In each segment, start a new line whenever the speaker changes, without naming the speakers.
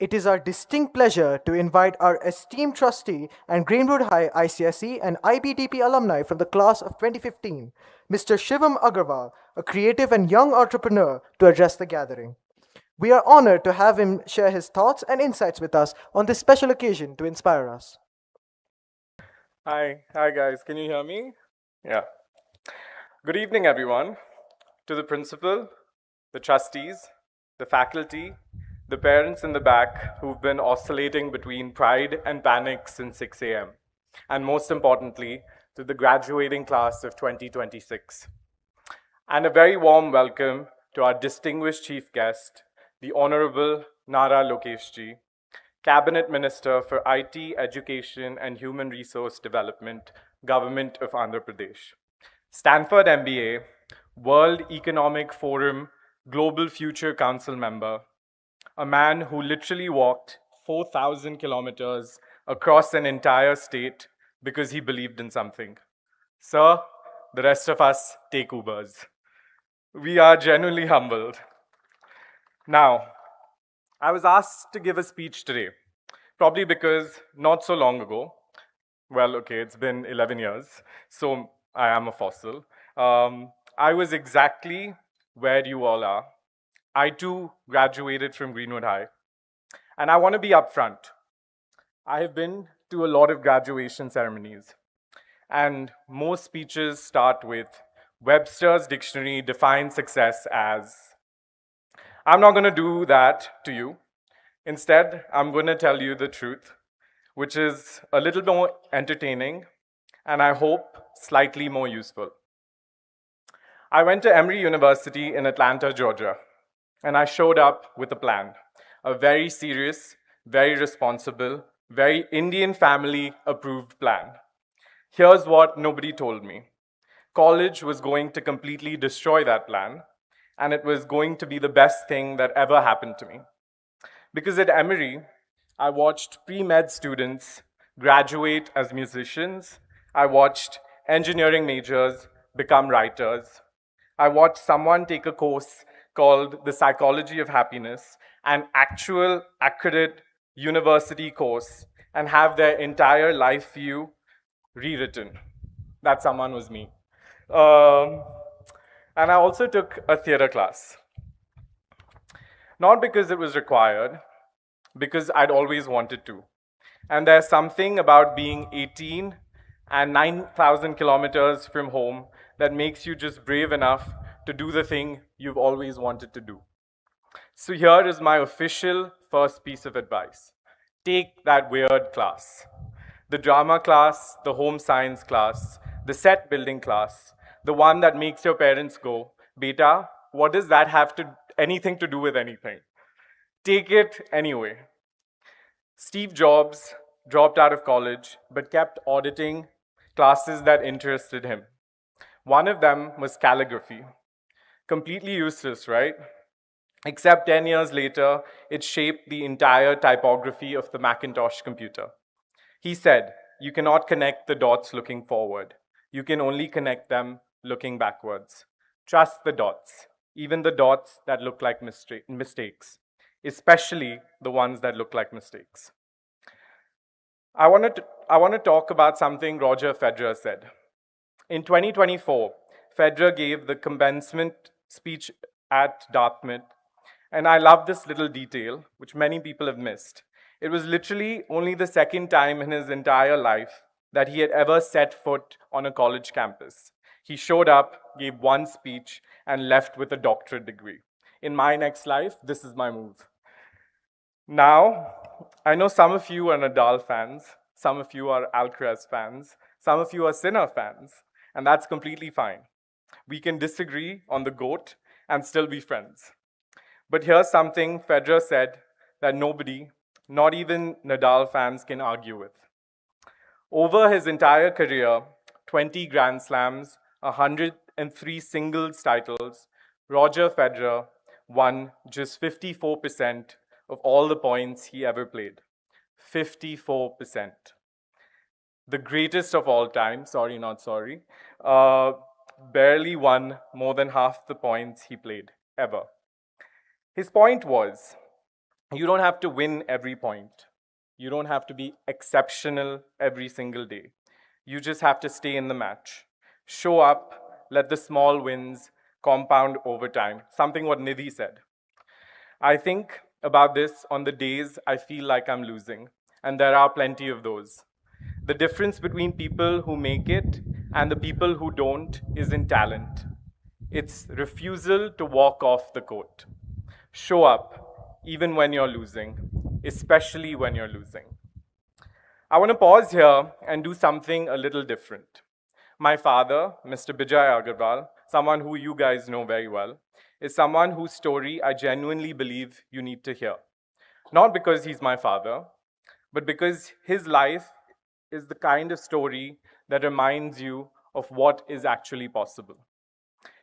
It is our distinct pleasure to invite our esteemed trustee and Greenwood High ICSE and IBDP alumni from the class of 2015, Mr. Shivam Agarwal, a creative and young entrepreneur, to address the gathering. We are honored to have him share his thoughts and insights with us on this special occasion to inspire us.
Hi guys, can you hear me? Yeah. Good evening, everyone. To the principal, the trustees, the faculty, the parents in the back who've been oscillating between pride and panic since 6 a.m., and most importantly, to the graduating class of 2026. And a very warm welcome to our distinguished chief guest, the Honorable Nara Lokesh, Cabinet Minister for IT, Education and Human Resource Development, Government of Andhra Pradesh. Stanford MBA, World Economic Forum Global Future Council member, a man who literally walked 4,000 kilometers across an entire state because he believed in something. Sir, the rest of us take Ubers. We are genuinely humbled. Now, I was asked to give a speech today, probably because not so long ago, well, okay, it's been 11 years, so I am a fossil. I was exactly where you all are. I too graduated from Greenwood High. And I want to be upfront. I have been to a lot of graduation ceremonies, and most speeches start with Webster's dictionary defines success as. I'm not going to do that to you. Instead, I'm going to tell you the truth, which is a little more entertaining and I hope slightly more useful. I went to Emory University in Atlanta, Georgia, and I showed up with a plan, a very serious, very responsible, very Indian family approved plan. Here's what nobody told me. College was going to completely destroy that plan, and it was going to be the best thing that ever happened to me. Because at Emory, I watched pre-med students graduate as musicians. I watched engineering majors become writers. I watched someone take a course called The Psychology of Happiness, an actual accredited university course, and have their entire life view rewritten. That someone was me. And I also took a theater class. Not because it was required, because I'd always wanted to. And there's something about being 18 and 9,000 kilometers from home that makes you just brave enough to do the thing you've always wanted to do. So here is my official first piece of advice. Take that weird class. The drama class, the home science class, the set building class, the one that makes your parents go, Beta, what does that have to anything to do with anything? Take it anyway. Steve Jobs dropped out of college but kept auditing classes that interested him. One of them was calligraphy. Completely useless, right? Except 10 years later, it shaped the entire typography of the Macintosh computer. He said, you cannot connect the dots looking forward. You can only connect them looking backwards. Trust the dots, even the dots that look like mistakes, especially the ones that look like mistakes. I want to talk about something Roger Federer said. In 2024, Federer gave the commencement speech at Dartmouth, and I love this little detail, which many people have missed. It was literally only the second time in his entire life that he had ever set foot on a college campus. He showed up, gave one speech, and left with a doctorate degree. In my next life, this is my move. Now, I know some of you are Nadal fans, some of you are Alcaraz fans, some of you are Sinner fans, and that's completely fine. We can disagree on the GOAT and still be friends. But here's something Federer said that nobody, not even Nadal fans, can argue with. Over his entire career, 20 Grand Slams, 103 singles titles, Roger Federer won just 54% of all the points he ever played. 54%. The greatest of all time, sorry, not sorry, barely won more than half the points he played, ever. His point was, You don't have to win every point. You don't have to be exceptional every single day. You just have to stay in the match. Show up, let the small wins compound over time. Something what Nidhi said. I think about this on the days I feel like I'm losing, and there are plenty of those. The difference between people who make it and the people who don't is in talent. It's refusal to walk off the court. Show up, even when you're losing, especially when you're losing. I want to pause here and do something a little different. My father, Mr. Bijay Agarwal, someone who you guys know very well, is someone whose story I genuinely believe you need to hear. Not because he's my father, but because his life is the kind of story that reminds you of what is actually possible.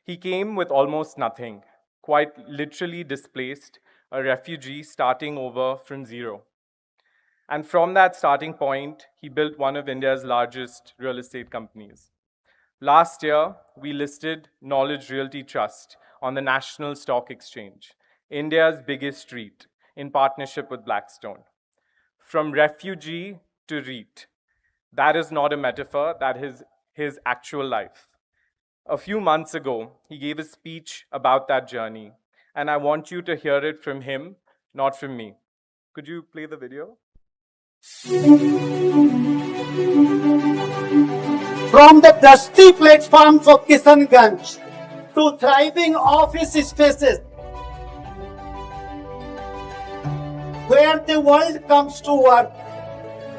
He came with almost nothing, quite literally displaced, a refugee starting over from zero. And from that starting point, he built one of India's largest real estate companies. Last year, we listed Knowledge Realty Trust on the National Stock Exchange, India's biggest REIT, in partnership with Blackstone. From refugee to REIT. That is not a metaphor, that is his actual life. A few months ago, he gave a speech about that journey, and I want you to hear it from him, not from me. Could you play the video?
From the dusty platforms of Kishanganj to thriving office spaces where the world comes to work,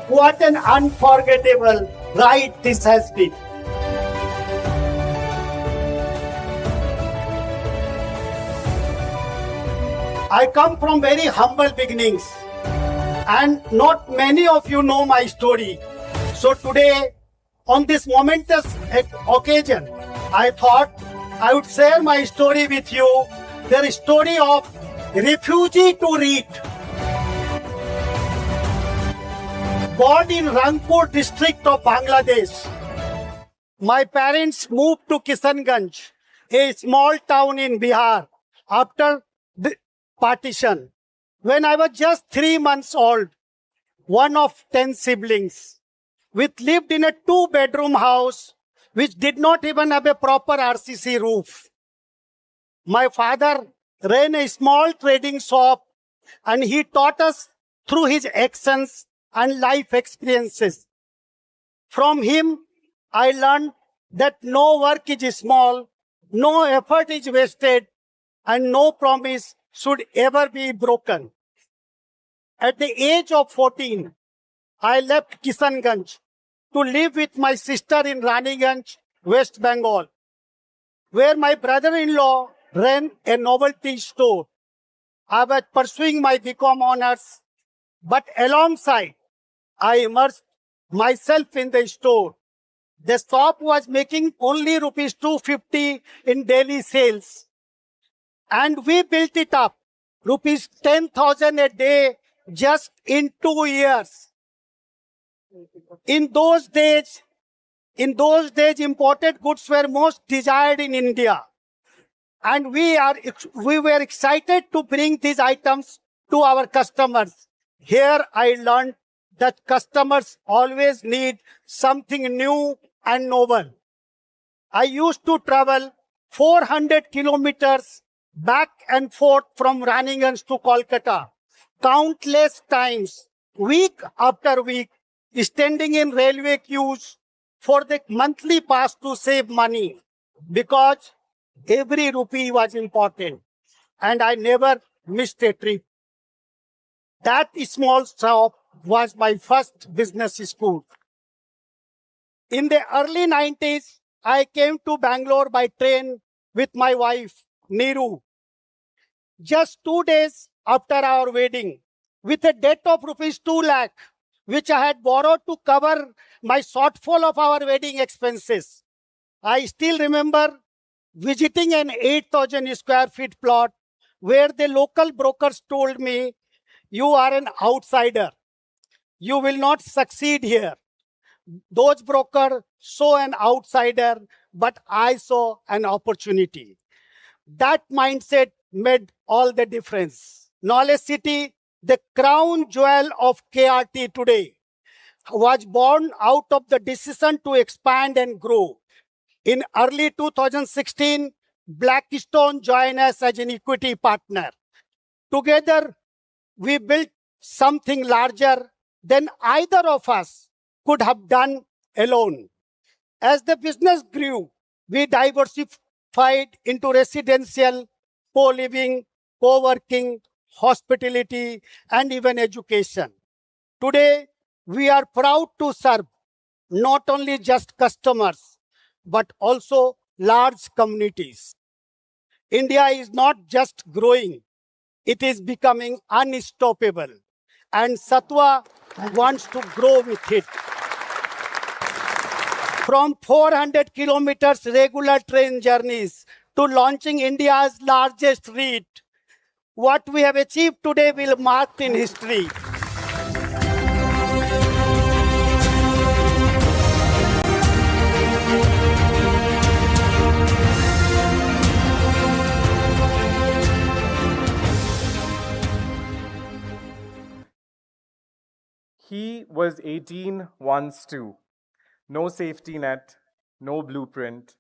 what an unforgettable ride this has been. I come from very humble beginnings, and not many of you know my story. So today, on this momentous occasion, I thought I would share my story with you, the story of refugee to REIT. Born in Rangpur district of Bangladesh, my parents moved to Kishanganj, a small town in Bihar, after the partition. When I was just 3 months old, one of 10 siblings, we lived in a 2-bedroom house which did not even have a proper RCC roof. My father ran a small trading shop, and he taught us through his actions and life experiences. From him, I learned that no work is small, no effort is wasted, and no promise should ever be broken. At the age of 14, I left Kishanganj to live with my sister in Raniganj, West Bengal, where my brother-in-law ran a novelty store. I was pursuing my BCom honors, but alongside, I immersed myself in the store. The shop was making only rupees 250 in daily sales, and we built it up, rupees 10,000 a day just in 2 years. In those days, imported goods were most desired in India. And we were excited to bring these items to our customers. Here I learned that customers always need something new and novel. I used to travel 400 kilometers back and forth from Raniganj to Kolkata, countless times, week after week, standing in railway queues for the monthly pass to save money, because every rupee was important and I never missed a trip. That small shop was my first business school. In the early 90s, I came to Bangalore by train with my wife, Neeru. Just 2 days after our wedding, with a debt of rupees 2 lakh, which I had borrowed to cover my shortfall of our wedding expenses. I still remember visiting an 8,000 square feet plot where the local brokers told me, "You are an outsider. You will not succeed here." Those brokers saw an outsider, but I saw an opportunity. That mindset made all the difference. Knowledge City the crown jewel of KRT today, was born out of the decision to expand and grow. In early 2016, Blackstone joined us as an equity partner. Together, we built something larger than either of us could have done alone. As the business grew, we diversified into residential, co-living, co-working, hospitality, and even education. Today, we are proud to serve not only just customers, but also large communities. India is not just growing, it is becoming unstoppable. And Satwa wants to grow with it. From 400 kilometers regular train journeys to launching India's largest REIT, what we have achieved today will mark in history.
He was 18 once too. No safety net, no blueprint,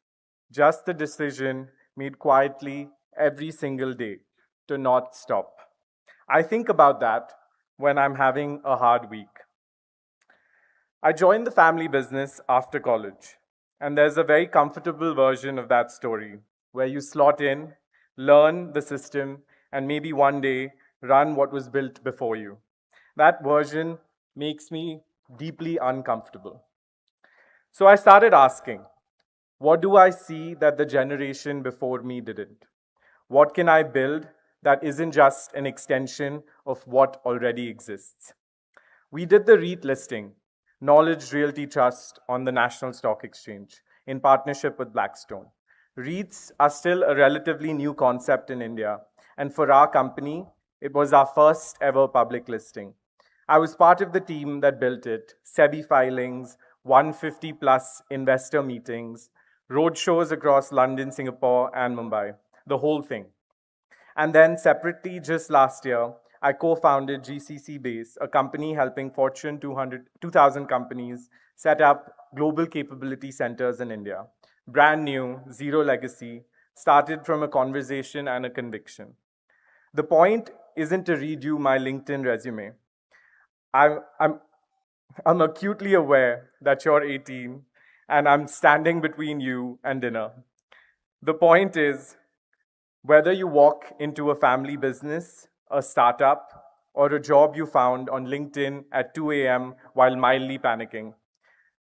just the decision made quietly every single day to not stop. I think about that when I'm having a hard week. I joined the family business after college, and there's a very comfortable version of that story where you slot in, learn the system, and maybe one day run what was built before you. That version makes me deeply uncomfortable. So I started asking, what do I see that the generation before me didn't? What can I build that isn't just an extension of what already exists? We did the REIT listing, Knowledge Realty Trust, on the National Stock Exchange in partnership with Blackstone. REITs are still a relatively new concept in India, and for our company, it was our first ever public listing. I was part of the team that built it, SEBI filings, 150 plus investor meetings, roadshows across London, Singapore, and Mumbai, the whole thing. And then separately, just last year, I co-founded GCC Base, a company helping Fortune 2000 companies set up global capability centers in India. Brand new, zero legacy, started from a conversation and a conviction. The point isn't to read you my LinkedIn resume. I'm acutely aware that you're 18 and I'm standing between you and dinner. The point is, whether you walk into a family business, a startup, or a job you found on LinkedIn at 2 a.m. while mildly panicking,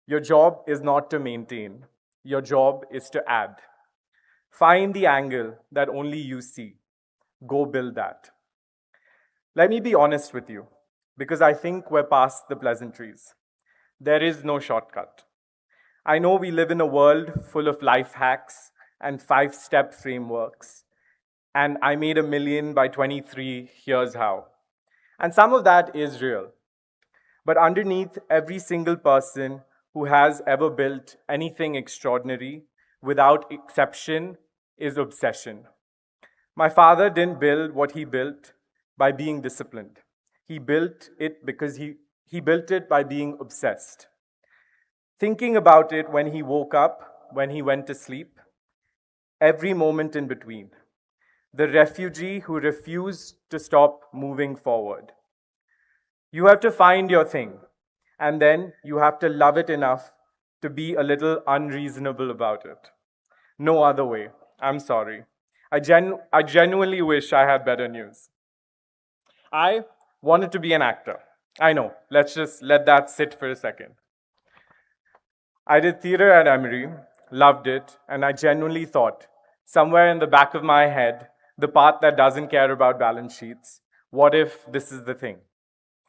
your job is not to maintain. Your job is to add. Find the angle that only you see. Go build that. Let me be honest with you, because I think we're past the pleasantries. There is no shortcut. I know we live in a world full of life hacks and 5-step frameworks. And I made $1 million by 23, here's how. And some of that is real. But underneath every single person who has ever built anything extraordinary, without exception, is obsession. My father didn't build what he built by being disciplined. He built it because he built it by being obsessed. Thinking about it when he woke up, when he went to sleep, every moment in between. The refugee who refused to stop moving forward. You have to find your thing, and then you have to love it enough to be a little unreasonable about it. No other way. I'm sorry. I genuinely wish I had better news. I wanted to be an actor. I know, let's just let that sit for a second. I did theater at Emory, loved it, and I genuinely thought, somewhere in the back of my head, the part that doesn't care about balance sheets, what if this is the thing?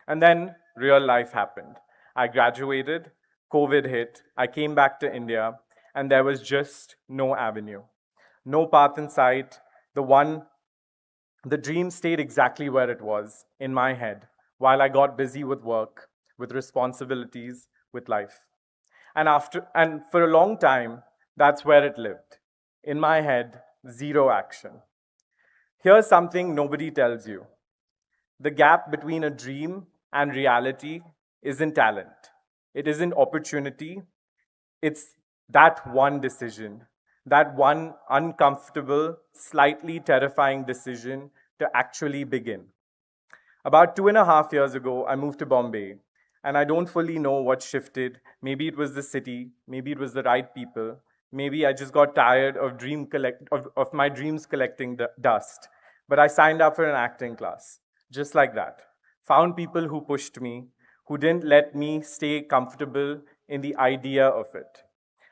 And then real life happened. I graduated, COVID hit, I came back to India, and there was just no avenue. No path in sight. The dream stayed exactly where it was, in my head, while I got busy with work, with responsibilities, with life. And for a long time, that's where it lived. In my head, zero action. Here's something nobody tells you. The gap between a dream and reality isn't talent. It isn't opportunity. It's that one decision, that one uncomfortable, slightly terrifying decision to actually begin. About 2.5 years ago, I moved to Bombay, and I don't fully know what shifted. Maybe it was the city, maybe it was the right people, maybe I just got tired of my dreams collecting dust. But I signed up for an acting class, just like that. Found people who pushed me, who didn't let me stay comfortable in the idea of it.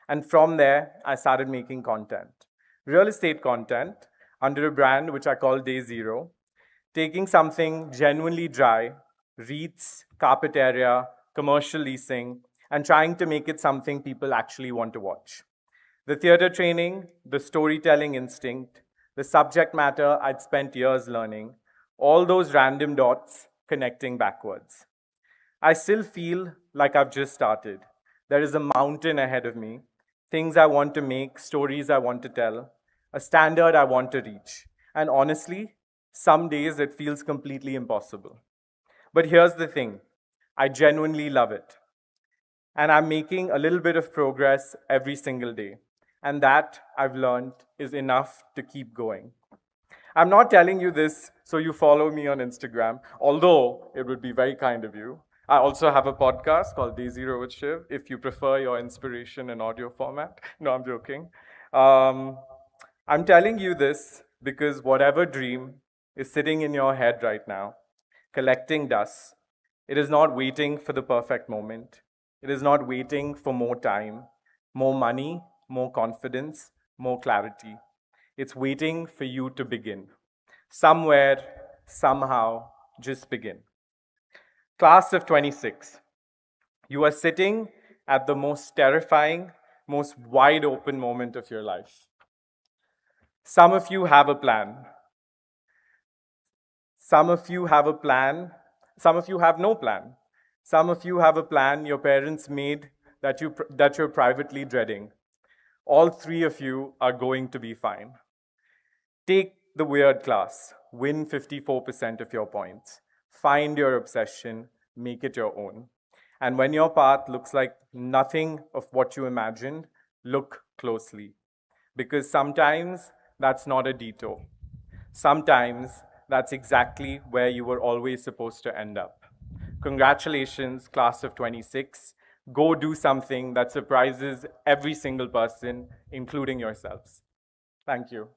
And from there, I started making content. Real estate content under a brand which I call Day Zero, taking something genuinely dry, REITs, carpet area, commercial leasing, and trying to make it something people actually want to watch. The theater training, the storytelling instinct, the subject matter I'd spent years learning, all those random dots connecting backwards. I still feel like I've just started. There is a mountain ahead of me, things I want to make, stories I want to tell, a standard I want to reach. And honestly, some days it feels completely impossible. But here's the thing, I genuinely love it. And I'm making a little bit of progress every single day. And that, I've learned, is enough to keep going. I'm not telling you this so you follow me on Instagram, although it would be very kind of you. I also have a podcast called Day Zero with Shiv, if you prefer your inspiration in audio format. No, I'm joking. I'm telling you this because whatever dream is sitting in your head right now, collecting dust, it is not waiting for the perfect moment. It is not waiting for more time, more money, more confidence, more clarity. It's waiting for you to begin. Somewhere, somehow, just begin. Class of 26, you are sitting at the most terrifying, most wide open moment of your life. Some of you have a plan. Some of you have a plan. Some of you have no plan. Some of you have a plan your parents made that you're privately dreading. All three of you are going to be fine. Take the weird class. Win 54% of your points. Find your obsession. Make it your own. And when your path looks like nothing of what you imagined, look closely. Because sometimes that's not a detour. Sometimes that's exactly where you were always supposed to end up. Congratulations, class of 26. Go do something that surprises every single person, including yourselves. Thank you.